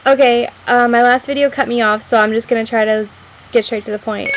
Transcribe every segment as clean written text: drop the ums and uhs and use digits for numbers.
Okay, my last video cut me off, so I'm just gonna try to get straight to the point.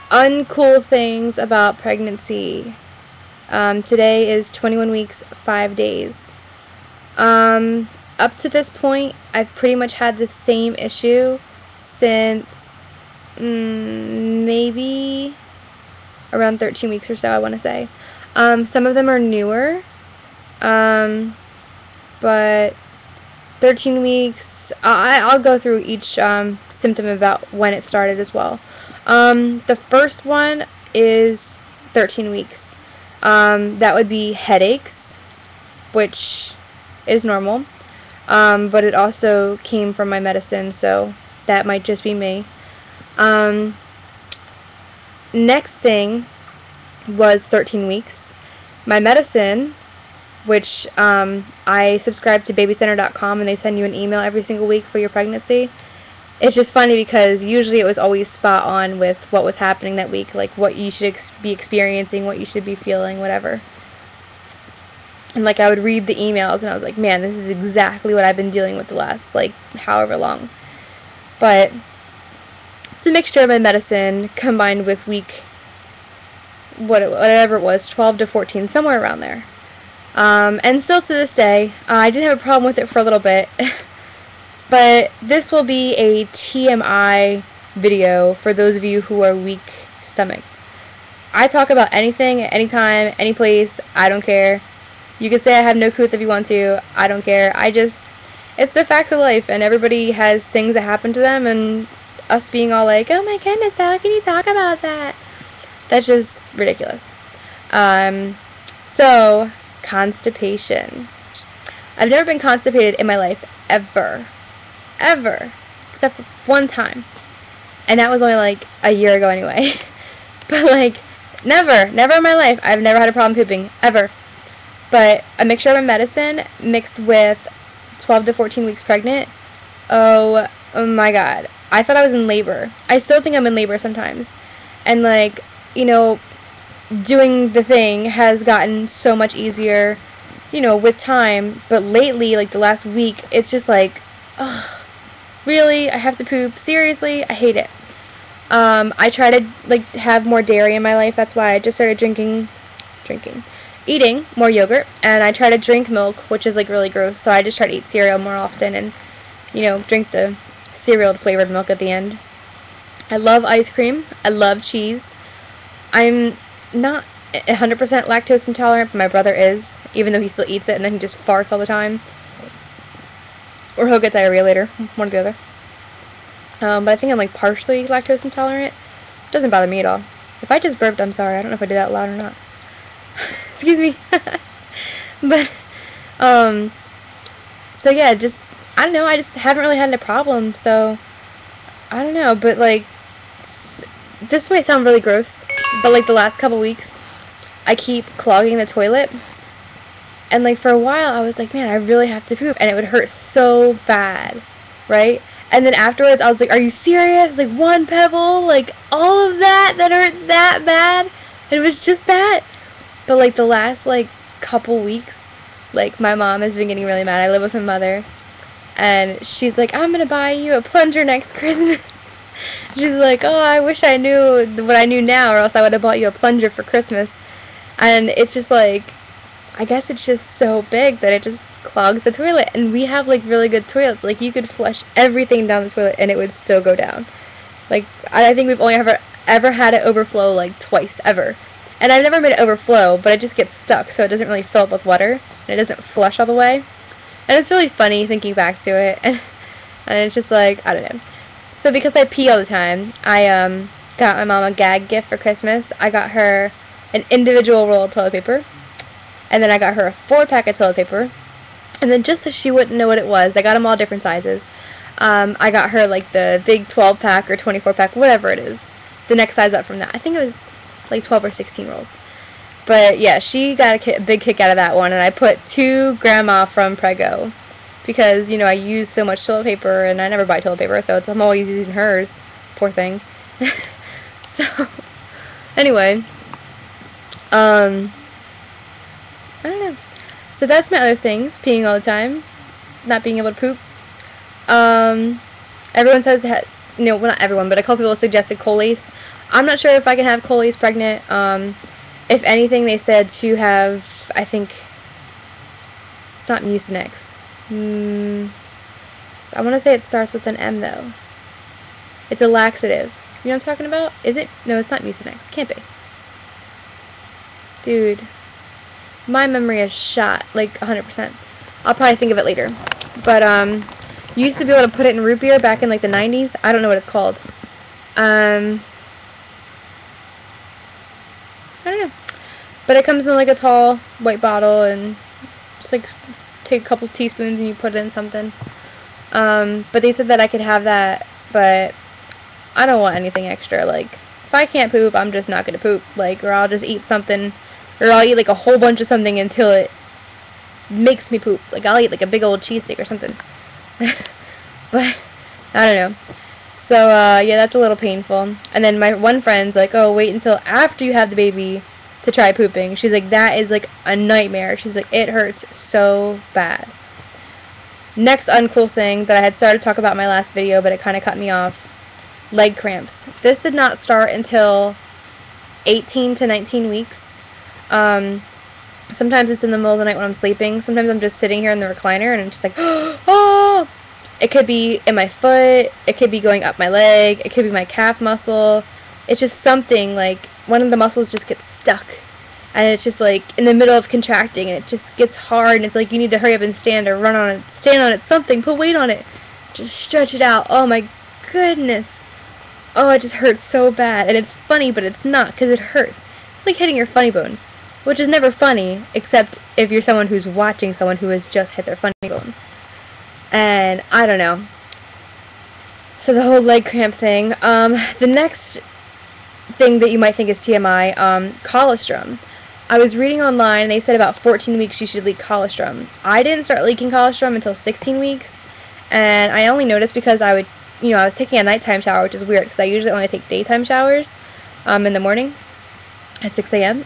Uncool things about pregnancy. Today is 21 weeks, 5 days. Up to this point, I've pretty much had the same issue since maybe around 13 weeks or so, I want to say. Some of them are newer, but 13 weeks, I'll go through each symptom about when it started as well. The first one is 13 weeks. That would be headaches, which is normal, but it also came from my medicine, so that might just be me. Next thing was 13 weeks. My medicine, which I subscribe to babycenter.com, and they send you an email every single week for your pregnancy. It's just funny because usually it was always spot on with what was happening that week, like what you should be experiencing, what you should be feeling, whatever. And like I would read the emails and I was like, man, this is exactly what I've been dealing with the last like however long. But it's a mixture of my medicine combined with week whatever it was, 12 to 14, somewhere around there. And still to this day, I didn't have a problem with it for a little bit. But this will be a TMI video for those of you who are weak-stomached. I talk about anything, at any time, any place. I don't care. You can say I have no couth if you want to. I don't care. It's the facts of life, and everybody has things that happen to them, and us being all like, oh my goodness, how can you talk about that? That's just ridiculous. So, constipation. I've never been constipated in my life, ever. Ever. Except for one time. And that was only like a year ago anyway. But like, never in my life. I've never had a problem pooping, ever. But a mixture of my medicine mixed with 12 to 14 weeks pregnant. Oh my god. I thought I was in labor. I still think I'm in labor sometimes. And like, you know, doing the thing has gotten so much easier, you know, with time. But lately, like the last week, it's just like, ugh. Really? I have to poop? Seriously? I hate it. I try to like have more dairy in my life. That's why I just started eating more yogurt, and I try to drink milk, which is like really gross. So I just try to eat cereal more often, and you know, drink the cereal flavored milk at the end. I love ice cream. I love cheese. I'm not 100% lactose intolerant, but my brother is, even though he still eats it, and then he just farts all the time. Or he'll get diarrhea later, one or the other. But I think I'm like partially lactose intolerant. It doesn't bother me at all. If I just burped, I'm sorry. I don't know if I did that loud or not. Excuse me. But, so yeah, I don't know. I just haven't really had a problem. So, I don't know. But like, this might sound really gross, but like the last couple weeks, I keep clogging the toilet. And like for a while I was like, man, I really have to poop, and it would hurt so bad, right? And then afterwards I was like, are you serious? Like one pebble, like all of that hurt that bad? And it was just that. But like the last like couple weeks, like my mom has been getting really mad. I live with my mother, and she's like, I'm gonna buy you a plunger next Christmas. She's like, oh, I wish I knew what I knew now, or else I would have bought you a plunger for Christmas. And it's just like, I guess it's just so big that it just clogs the toilet. And we have like really good toilets. Like you could flush everything down the toilet and it would still go down. Like I think we've only ever had it overflow like twice ever. And I've never made it overflow, but it just gets stuck, so it doesn't really fill up with water, and it doesn't flush all the way. And it's really funny thinking back to it. And it's just like, I don't know. So because I pee all the time, I got my mom a gag gift for Christmas. I got her an individual roll of toilet paper. And then I got her a 4-pack of toilet paper. And then just so she wouldn't know what it was, I got them all different sizes. I got her like the big 12-pack or 24-pack, whatever it is. The next size up from that. I think it was like 12 or 16 rolls. But yeah, she got a big kick out of that one. And I put 2 Grandma from Prego. Because, you know, I use so much toilet paper, and I never buy toilet paper, so I'm always using hers. Poor thing. So, anyway. I don't know. So that's my other things. Peeing all the time. Not being able to poop. Everyone says that, well, not everyone, but a couple people suggested Colace. I'm not sure if I can have Colace pregnant. If anything, they said to have, I think, it's not Mucinex. So I want to say it starts with an M, though. It's a laxative. You know what I'm talking about? Is it? No, it's not Mucinex. Can't be. Dude. My memory is shot, like, 100%. I'll probably think of it later. But, you used to be able to put it in root beer back in, like, the 90s. I don't know what it's called. I don't know. But it comes in, like, a tall white bottle, and just, like, take a couple teaspoons and you put it in something. But they said that I could have that, but I don't want anything extra. Like, if I can't poop, I'm just not gonna poop. Like, or I'll just eat something, or I'll eat, like, a whole bunch of something until it makes me poop. Like, I'll eat, like, a big old cheesesteak or something. But, I don't know. So, yeah, that's a little painful. And then my one friend's like, oh, wait until after you have the baby to try pooping. She's like, that is, like, a nightmare. She's like, it hurts so bad. Next uncool thing that I had started to talk about in my last video, but it kind of cut me off. Leg cramps. This did not start until 18 to 19 weeks. Sometimes it's in the middle of the night when I'm sleeping. Sometimes I'm just sitting here in the recliner and I'm just like, oh! It could be in my foot. It could be going up my leg. It could be my calf muscle. It's just something, like, one of the muscles just gets stuck. And it's just, like, in the middle of contracting, and it just gets hard, and it's like you need to hurry up and stand or run on it, stand on it, something, put weight on it. Just stretch it out. Oh, my goodness. Oh, it just hurts so bad. And it's funny, but it's not, because it hurts. It's like hitting your funny bone, which is never funny, except if you're someone who's watching someone who has just hit their funny bone. And I don't know. So the whole leg cramp thing. The next thing that you might think is TMI, colostrum. I was reading online, and they said about 14 weeks you should leak colostrum. I didn't start leaking colostrum until 16 weeks, and I only noticed because I was taking a nighttime shower, which is weird, because I usually only take daytime showers, in the morning, at 6 a.m.,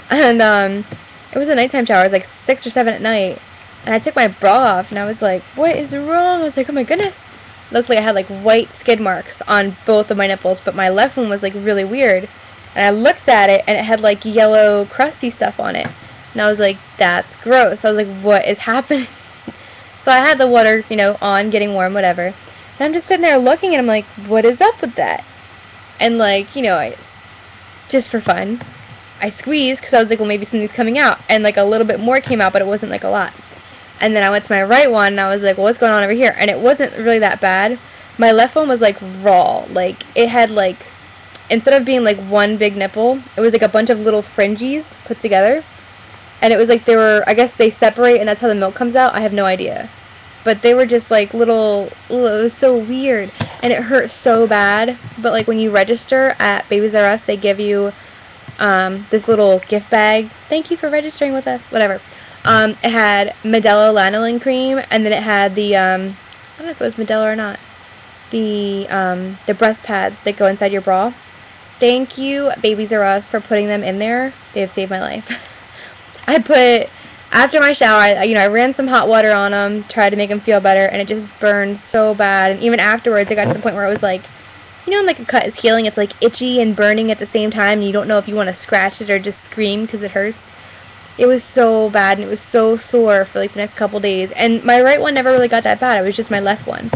and, it was a nighttime shower. It was like 6 or 7 at night, and I took my bra off, and I was like, what is wrong? I was like, oh my goodness. It looked like I had, like, white skid marks on both of my nipples, but my left one was, like, really weird. And I looked at it, and it had, like, yellow, crusty stuff on it. And I was like, that's gross. I was like, what is happening? So I had the water, on, getting warm, whatever. And I'm just sitting there looking, and I'm like, what is up with that? And, like, just for fun, I squeezed, because I was like, well, maybe something's coming out. And, like, a little bit more came out, but it wasn't, like, a lot. And then I went to my right one, and I was like, well, what's going on over here? And it wasn't really that bad. My left one was, like, raw. Like, it had, like, instead of being, like, one big nipple, it was, like, a bunch of little fringes put together. And it was, like, I guess they separate, and that's how the milk comes out. I have no idea. But they were just, like, little, it was so weird. And it hurt so bad. But, like, when you register at Babies R Us, they give you this little gift bag. Thank you for registering with us. Whatever. It had Medela lanolin cream, and then it had the, I don't know if it was Medela or not, the breast pads that go inside your bra. Thank you, Babies R Us, for putting them in there. They have saved my life. After my shower, I ran some hot water on them, tried to make them feel better, and it just burned so bad. And even afterwards, it got to the point where it was like, when like a cut is healing, it's like itchy and burning at the same time, and you don't know if you want to scratch it or just scream because it hurts. It was so bad, and it was so sore for, like, the next couple days. And my right one never really got that bad. It was just my left one.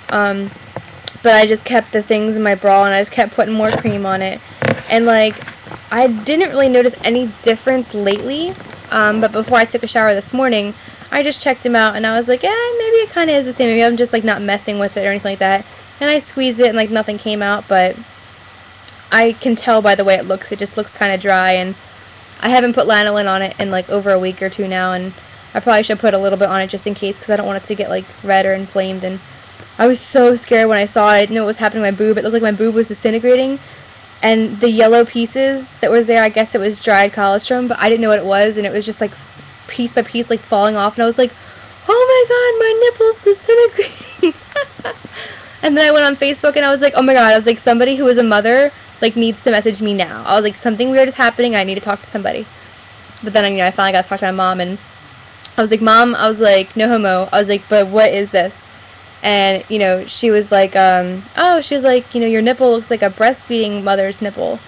But I just kept the things in my bra, and I just kept putting more cream on it. And, like, I didn't really notice any difference lately. But before I took a shower this morning, I just checked them out, and I was like, maybe it kind of is the same. Maybe I'm just, like, not messing with it or anything like that. And I squeezed it, and, like, nothing came out. But I can tell by the way it looks. It just looks kind of dry, and I haven't put lanolin on it in, like, over a week or two now, and I probably should put a little bit on it just in case, because I don't want it to get, like, red or inflamed. And I was so scared when I saw it. I didn't know what was happening to my boob. It looked like my boob was disintegrating, and the yellow pieces that was there, I guess it was dried colostrum, but I didn't know what it was, and it was just, like, piece by piece, like, falling off, and I was like, oh my god, my nipple's disintegrating. And then I went on Facebook, and I was like, oh my god, I was like, somebody who is a mother, like, needs to message me now. I was like, something weird is happening, I need to talk to somebody. But then, I finally got to talk to my mom, and I was like, Mom, I was like, no homo. I was like, but what is this? And, you know, she was like, oh, she was like, you know, your nipple looks like a breastfeeding mother's nipple.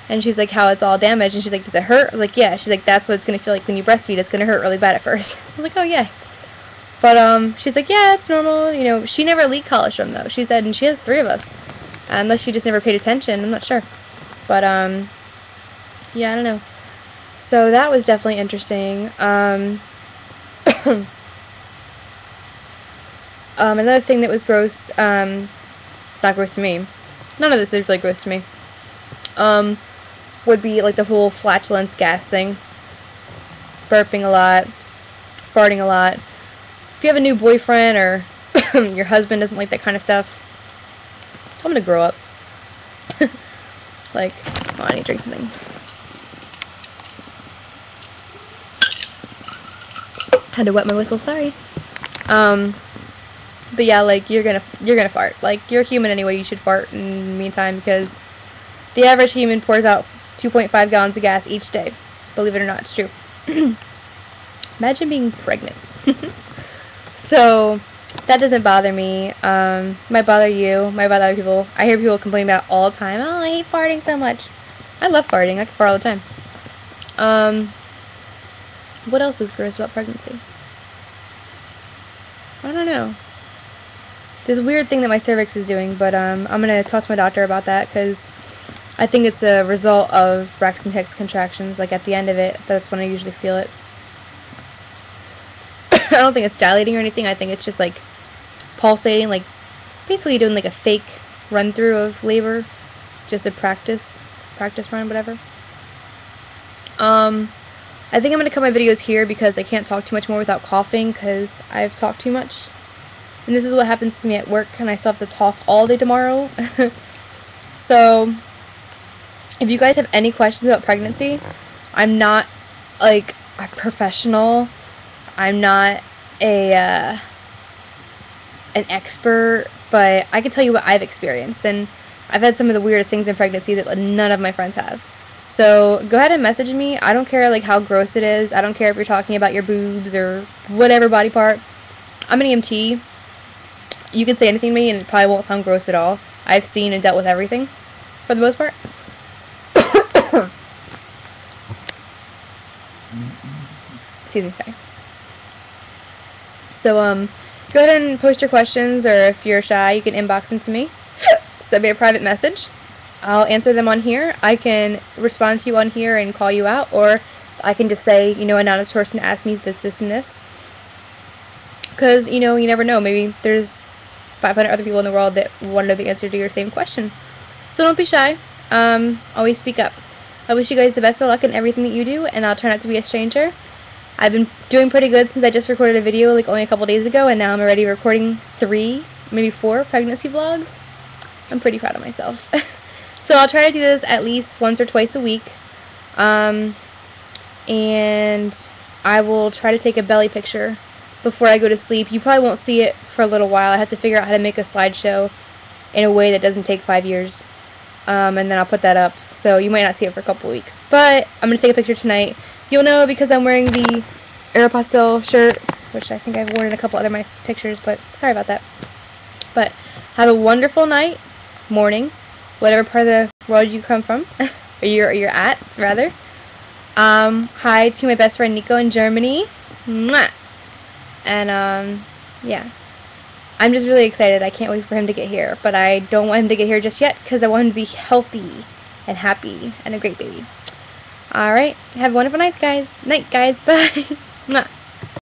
And she's like, how it's all damaged. And she's like, does it hurt? I was like, yeah. She's like, that's what it's going to feel like when you breastfeed. It's going to hurt really bad at first. I was like, oh, yeah. But, she's like, yeah, it's normal. You know, she never leaked colostrum, though. She said, and she has 3 of us. Unless she just never paid attention. I'm not sure. But, yeah, I don't know. So that was definitely interesting. Another thing that was gross, not gross to me, none of this is really gross to me, would be like the whole flatulence gas thing. Burping a lot, farting a lot. If you have a new boyfriend or your husband doesn't like that kind of stuff, tell him to grow up. Like, oh, I need to drink something. Had to wet my whistle, sorry. But yeah, like, you're gonna fart. Like, you're human anyway, you should fart in the meantime, because the average human pours out 2.5 gallons of gas each day. Believe it or not, it's true. Imagine being pregnant. So, that doesn't bother me. Might bother you, might bother other people. I hear people complain about it all the time. Oh, I hate farting so much. I love farting. I can fart all the time. What else is gross about pregnancy? I don't know. This weird thing that my cervix is doing, but I'm going to talk to my doctor about that, because I think it's a result of Braxton Hicks contractions. Like, at the end of it, that's when I usually feel it. I don't think it's dilating or anything. I think it's just, like, pulsating, like, basically doing, like, a fake run-through of labor. Just a practice run, whatever. I think I'm going to cut my videos here, because I can't talk too much more without coughing, because I've talked too much. And this is what happens to me at work, and I still have to talk all day tomorrow. So, if you guys have any questions about pregnancy, I'm not, like, a professional. I'm not an expert, but I can tell you what I've experienced. And I've had some of the weirdest things in pregnancy that none of my friends have. So, go ahead and message me. I don't care, like, how gross it is. I don't care if you're talking about your boobs or whatever body part. I'm an EMT. You can say anything to me and it probably won't sound gross at all. I've seen and dealt with everything, for the most part. Excuse me, sorry. So, go ahead and post your questions, or if you're shy, you can inbox them to me. Send me a private message. I'll answer them on here. I can respond to you on here and call you out, or I can just say, you know, an anonymous person asked me this, and this. Because, you know, you never know. Maybe there's 500 other people in the world that want to know the answer to your same question. So don't be shy. Always speak up. I wish you guys the best of luck in everything that you do, and I'll try not to be a stranger. I've been doing pretty good since I just recorded a video like only a couple days ago, and now I'm already recording 3, maybe 4 pregnancy vlogs. I'm pretty proud of myself. So I'll try to do this at least once or twice a week. And I will try to take a belly picture before I go to sleep. You probably won't see it for a little while. I have to figure out how to make a slideshow in a way that doesn't take 5 years. And then I'll put that up. So you might not see it for a couple weeks. But I'm going to take a picture tonight. You'll know because I'm wearing the Aeropostale shirt, which I think I've worn in a couple other of my pictures, but sorry about that. But have a wonderful night, morning, whatever part of the world you come from, or you're at, rather. Hi to my best friend Nico in Germany. Mwah! And, yeah. I'm just really excited. I can't wait for him to get here. But I don't want him to get here just yet, because I want him to be healthy and happy and a great baby. Alright. Have a wonderful night, guys. Bye. Mwah.